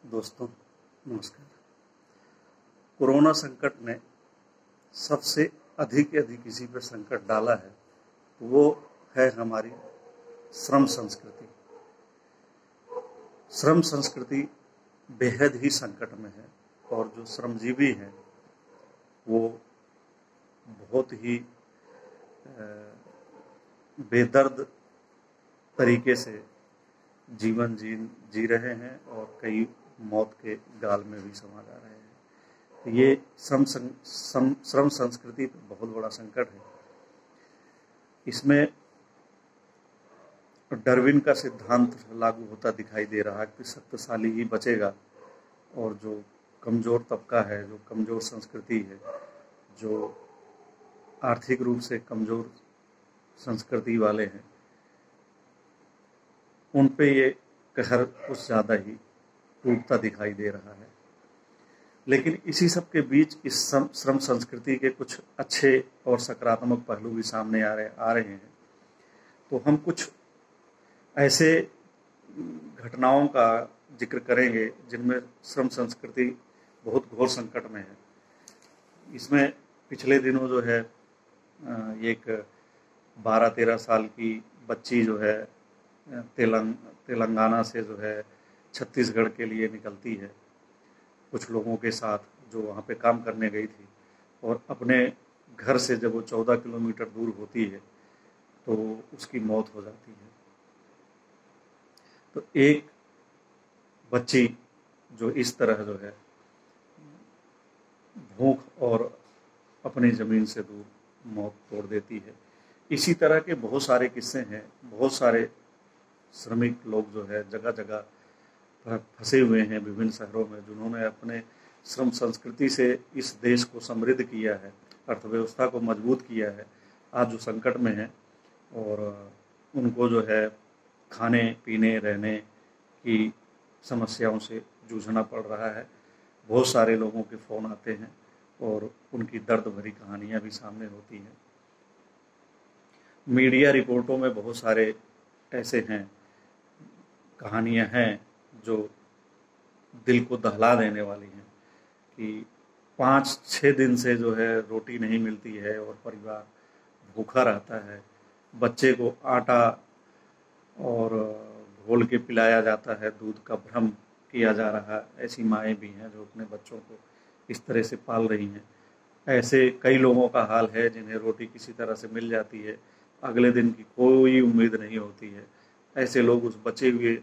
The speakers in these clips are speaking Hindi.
दोस्तों नमस्कार। कोरोना संकट ने सबसे अधिक यदि किसी पर संकट डाला है तो वो है हमारी श्रम संस्कृति। श्रम संस्कृति बेहद ही संकट में है और जो श्रमजीवी हैं वो बहुत ही बेदर्द तरीके से जीवन जी रहे हैं और कई मौत के गाल में भी समा जा रहे हैं। तो ये श्रम संस्कृति पर बहुत बड़ा संकट है। इसमें डार्विन का सिद्धांत लागू होता दिखाई दे रहा है कि शक्तिशाली ही बचेगा और जो कमज़ोर तबका है, जो कमज़ोर संस्कृति है, जो आर्थिक रूप से कमज़ोर संस्कृति वाले हैं, उन पे ये कहर कुछ ज़्यादा ही टूटता दिखाई दे रहा है। लेकिन इसी सब के बीच इस श्रम संस्कृति के कुछ अच्छे और सकारात्मक पहलू भी सामने आ रहे हैं। तो हम कुछ ऐसे घटनाओं का जिक्र करेंगे जिनमें श्रम संस्कृति बहुत घोर संकट में है। इसमें पिछले दिनों जो है एक 12-13 साल की बच्ची जो है तेलंगाना से जो है छत्तीसगढ़ के लिए निकलती है कुछ लोगों के साथ, जो वहाँ पे काम करने गई थी, और अपने घर से जब वो 14 किलोमीटर दूर होती है तो उसकी मौत हो जाती है। तो एक बच्ची जो इस तरह जो है भूख और अपनी ज़मीन से दूर मौत तोड़ देती है। इसी तरह के बहुत सारे किस्से हैं। बहुत सारे श्रमिक लोग जो है जगह जगह फंसे हुए हैं विभिन्न शहरों में, जिन्होंने अपने श्रम संस्कृति से इस देश को समृद्ध किया है, अर्थव्यवस्था को मजबूत किया है। आज जो संकट में है और उनको जो है खाने पीने रहने की समस्याओं से जूझना पड़ रहा है। बहुत सारे लोगों के फ़ोन आते हैं और उनकी दर्द भरी कहानियाँ भी सामने होती हैं। मीडिया रिपोर्टों में बहुत सारे ऐसे हैं, कहानियाँ हैं जो दिल को दहला देने वाली हैं कि 5-6 दिन से जो है रोटी नहीं मिलती है और परिवार भूखा रहता है। बच्चे को आटा और घोल के पिलाया जाता है, दूध का भ्रम किया जा रहा है। ऐसी माएँ भी हैं जो अपने बच्चों को इस तरह से पाल रही हैं। ऐसे कई लोगों का हाल है जिन्हें रोटी किसी तरह से मिल जाती है, अगले दिन की कोई उम्मीद नहीं होती है। ऐसे लोग उस बचे हुए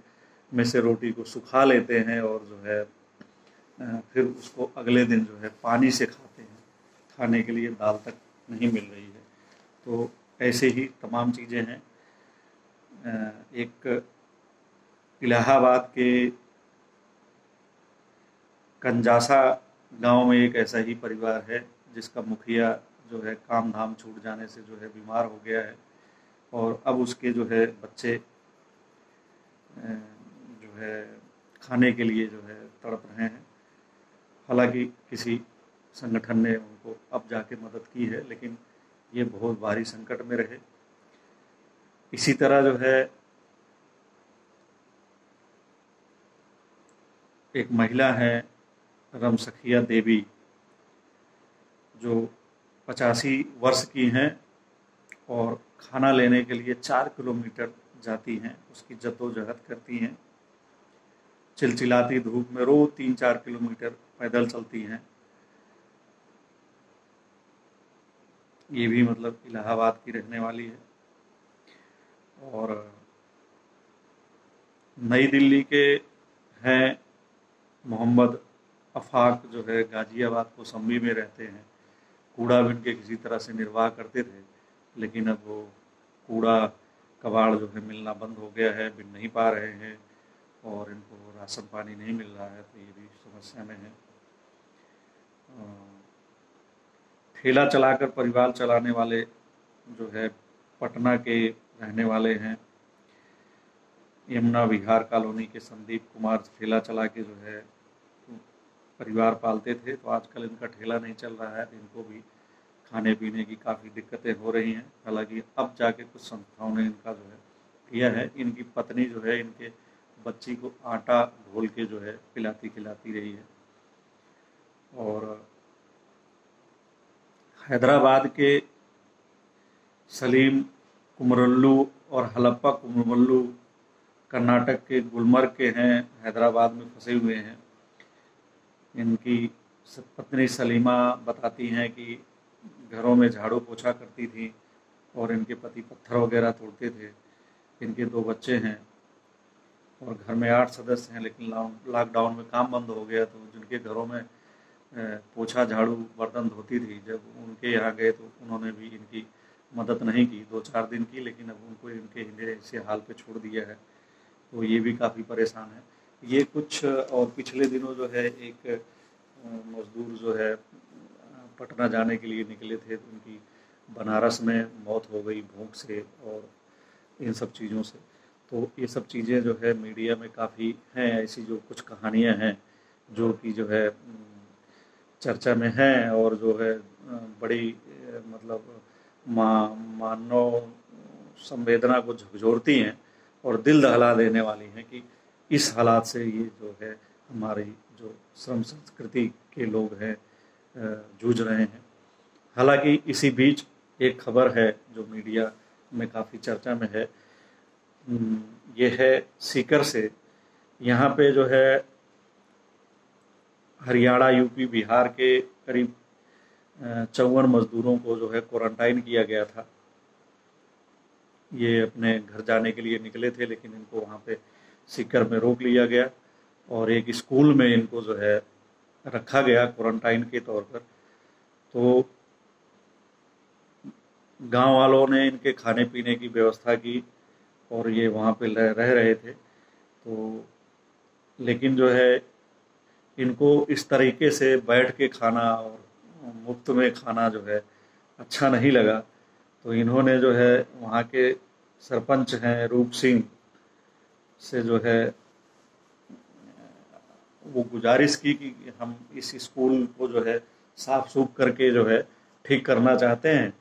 में से रोटी को सुखा लेते हैं और जो है फिर उसको अगले दिन जो है पानी से खाते हैं, खाने के लिए दाल तक नहीं मिल रही है। तो ऐसे ही तमाम चीज़ें हैं। एक इलाहाबाद के कंजासा गांव में एक ऐसा ही परिवार है जिसका मुखिया जो है काम धाम छूट जाने से जो है बीमार हो गया है और अब उसके जो है बच्चे जो है खाने के लिए जो है तड़प रहे हैं। हालांकि किसी संगठन ने उनको अब जाके मदद की है, लेकिन ये बहुत भारी संकट में रहे। इसी तरह जो है एक महिला है रमसखिया देवी, जो 85 वर्ष की हैं और खाना लेने के लिए 4 किलोमीटर जाती हैं, उसकी जद्दोजहद करती हैं। चिलचिलाती धूप में रोज 3-4 किलोमीटर पैदल चलती हैं। ये भी मतलब इलाहाबाद की रहने वाली है। और नई दिल्ली के हैं मोहम्मद अफाक, जो है गाजियाबाद कोसंबी में रहते हैं। कूड़ा बिन के किसी तरह से निर्वाह करते थे, लेकिन अब वो कूड़ा कबाड़ जो है मिलना बंद हो गया है, बिन नहीं पा रहे हैं और इनको राशन पानी नहीं मिल रहा है, तो ये भी समस्या में है। ठेला चलाकर परिवार चलाने वाले जो है पटना के रहने वाले हैं, यमुना विहार कॉलोनी के संदीप कुमार ठेला चला के जो है परिवार पालते थे। तो आजकल इनका ठेला नहीं चल रहा है, इनको भी खाने पीने की काफ़ी दिक्कतें हो रही हैं। हालांकि अब जाके कुछ संस्थाओं ने इनका जो है किया है। इनकी पत्नी जो है इनके बच्ची को आटा घोल के जो है पिलाती खिलाती रही है। और हैदराबाद के सलीम कुमरल्लू और हलप्पा कुमरल्लू कर्नाटक के गुलमर्ग के हैं, हैदराबाद में फंसे हुए हैं। इनकी पत्नी सलीमा बताती हैं कि घरों में झाड़ू पोछा करती थी और इनके पति पत्थर वगैरह तोड़ते थे। इनके 2 बच्चे हैं और घर में 8 सदस्य हैं, लेकिन लॉकडाउन में काम बंद हो गया, तो जिनके घरों में पोछा झाड़ू बर्तन धोती थी, जब उनके यहाँ गए तो उन्होंने भी इनकी मदद नहीं की, 2-4 दिन की, लेकिन अब उनको इनके ऐसे हाल पे छोड़ दिया है। तो ये भी काफ़ी परेशान है। ये कुछ और पिछले दिनों जो है एक मजदूर जो है पटना जाने के लिए निकले थे, तो उनकी बनारस में मौत हो गई भूख से और इन सब चीज़ों से। तो ये सब चीज़ें जो है मीडिया में काफ़ी हैं, ऐसी जो कुछ कहानियां हैं जो कि जो है चर्चा में हैं और जो है बड़ी मतलब मानव संवेदना को झकझोरती हैं और दिल दहला देने वाली हैं कि इस हालात से ये जो है हमारी जो श्रम संस्कृति के लोग हैं जूझ रहे हैं। हालांकि इसी बीच एक खबर है जो मीडिया में काफ़ी चर्चा में है, ये है सीकर से। यहाँ पे जो है हरियाणा, यूपी, बिहार के करीब 54 मजदूरों को जो है क्वारंटाइन किया गया था। ये अपने घर जाने के लिए निकले थे, लेकिन इनको वहाँ पे सीकर में रोक लिया गया और एक स्कूल में इनको जो है रखा गया क्वारंटाइन के तौर पर। तो गांव वालों ने इनके खाने पीने की व्यवस्था की और ये वहाँ पे रह रहे थे। तो लेकिन जो है इनको इस तरीके से बैठ के खाना और मुफ्त में खाना जो है अच्छा नहीं लगा। तो इन्होंने जो है वहाँ के सरपंच हैं रूप सिंह से जो है वो गुजारिश की कि हम इस स्कूल को जो है साफ सूफ करके जो है ठीक करना चाहते हैं।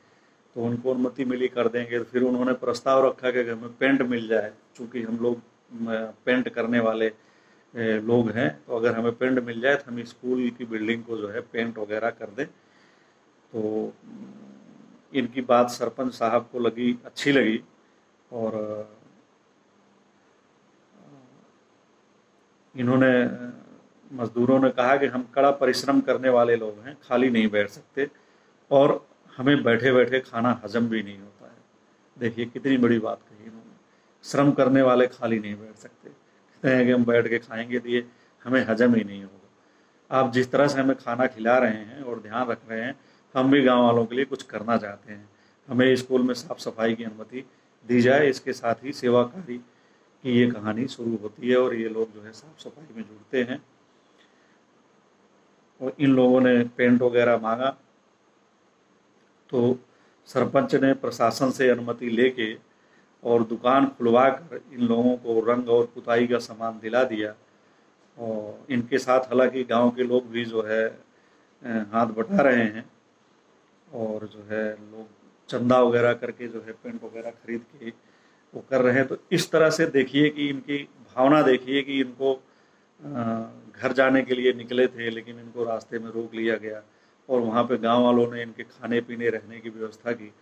तो उनको अनुमति मिली, कर देंगे। तो फिर उन्होंने प्रस्ताव रखा कि हमें पेंट मिल जाए, चूँकि हम लोग पेंट करने वाले लोग हैं, तो अगर हमें पेंट मिल जाए तो हम स्कूल की बिल्डिंग को जो है पेंट वगैरह कर दें। तो इनकी बात सरपंच साहब को अच्छी लगी और इन्होंने मजदूरों ने कहा कि हम कड़ा परिश्रम करने वाले लोग हैं, खाली नहीं बैठ सकते और हमें बैठे बैठे खाना हजम भी नहीं होता है। देखिए कितनी बड़ी बात कही इन्होंने, श्रम करने वाले खाली नहीं बैठ सकते, कहते हैं कि हम बैठ के खाएंगे तो ये हमें हजम ही नहीं होगा। आप जिस तरह से हमें खाना खिला रहे हैं और ध्यान रख रहे हैं, हम भी गांव वालों के लिए कुछ करना चाहते हैं। हमें स्कूल में साफ सफाई की अनुमति दी जाए। इसके साथ ही सेवाकारी की ये कहानी शुरू होती है और ये लोग जो है साफ सफाई में जुड़ते हैं। और इन लोगों ने पेंट वगैरह मांगा तो सरपंच ने प्रशासन से अनुमति लेके और दुकान खुलवा कर इन लोगों को रंग और पुताई का सामान दिला दिया। और इनके साथ हालांकि गांव के लोग भी जो है हाथ बटा रहे हैं और जो है लोग चंदा वगैरह करके जो है पेंट वगैरह खरीद के वो कर रहे हैं। तो इस तरह से देखिए कि इनकी भावना देखिए कि इनको घर जाने के लिए निकले थे, लेकिन इनको रास्ते में रोक लिया गया और वहाँ पे गांव वालों ने इनके खाने पीने रहने की व्यवस्था की।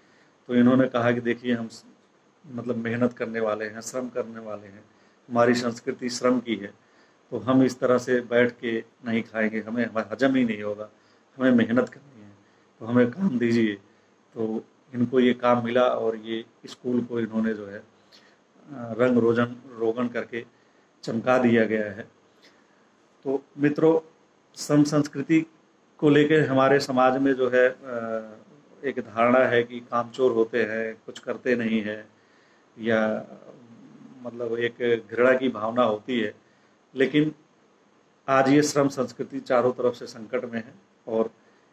तो इन्होंने कहा कि देखिए हम मतलब मेहनत करने वाले हैं, श्रम करने वाले हैं, हमारी संस्कृति श्रम की है, तो हम इस तरह से बैठ के नहीं खाएंगे, हमें हजम ही नहीं होगा, हमें मेहनत करनी है, तो हमें काम दीजिए। तो इनको ये काम मिला और ये स्कूल को इन्होंने जो है रंग रोगन करके चमका दिया गया है। तो मित्रों, श्रम संस्कृति को लेकर हमारे समाज में जो है एक धारणा है कि कामचोर होते हैं, कुछ करते नहीं है, या मतलब एक घृणा की भावना होती है। लेकिन आज ये श्रम संस्कृति चारों तरफ से संकट में है और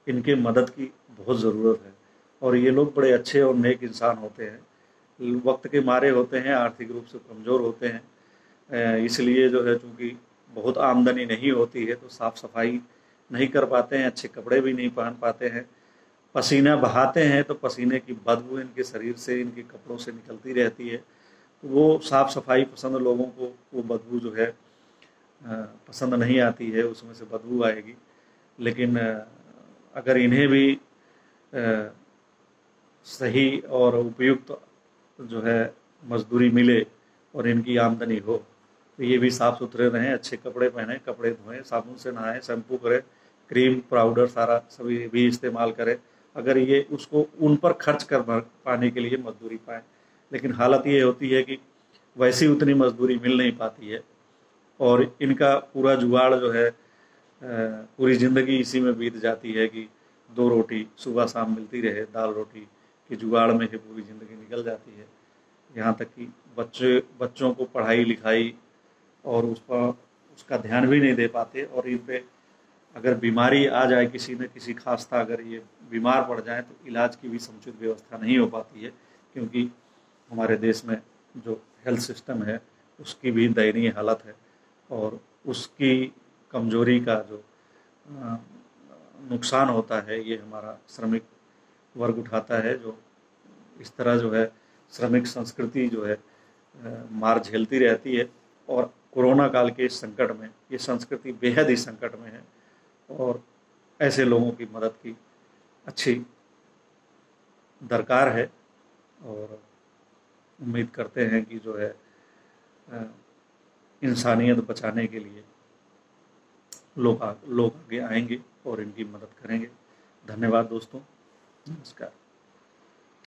इनके मदद की बहुत ज़रूरत है। और ये लोग बड़े अच्छे और नेक इंसान होते हैं, वक्त के मारे होते हैं, आर्थिक रूप से कमज़ोर होते हैं, इसलिए जो है चूँकि बहुत आमदनी नहीं होती है तो साफ़ सफाई नहीं कर पाते हैं, अच्छे कपड़े भी नहीं पहन पाते हैं, पसीना बहाते हैं तो पसीने की बदबू इनके शरीर से, इनके कपड़ों से निकलती रहती है वो साफ सफाई पसंद लोगों को वो बदबू जो है पसंद नहीं आती है, उसमें से बदबू आएगी। लेकिन अगर इन्हें भी सही और उपयुक्त जो है मजदूरी मिले और इनकी आमदनी हो, तो ये भी साफ सुथरे रहें, अच्छे कपड़े पहने, कपड़े धोएं, साबुन से नहाएं, शैम्पू करें, क्रीम पाउडर सारा सभी भी इस्तेमाल करें, अगर ये उसको उन पर खर्च कर पाने के लिए मजदूरी पाएँ। लेकिन हालत ये होती है कि वैसी उतनी मजदूरी मिल नहीं पाती है और इनका पूरा जुगाड़ जो है पूरी ज़िंदगी इसी में बीत जाती है कि 2 रोटी सुबह शाम मिलती रहे, दाल रोटी के जुगाड़ में ही पूरी ज़िंदगी निकल जाती है। यहाँ तक कि बच्चों को पढ़ाई लिखाई और उसका ध्यान भी नहीं दे पाते, और इन पे अगर बीमारी आ जाए, किसी न किसी खास्ता अगर ये बीमार पड़ जाए, तो इलाज की भी समुचित व्यवस्था नहीं हो पाती है, क्योंकि हमारे देश में जो हेल्थ सिस्टम है उसकी भी दयनीय हालत है और उसकी कमजोरी का जो नुकसान होता है ये हमारा श्रमिक वर्ग उठाता है, जो इस तरह जो है श्रमिक संस्कृति जो है मार झेलती रहती है। और कोरोना काल के इस संकट में ये संस्कृति बेहद ही संकट में है और ऐसे लोगों की मदद की अच्छी दरकार है। और उम्मीद करते हैं कि जो है इंसानियत बचाने के लिए लोग आगे आएंगे और इनकी मदद करेंगे। धन्यवाद दोस्तों, नमस्कार।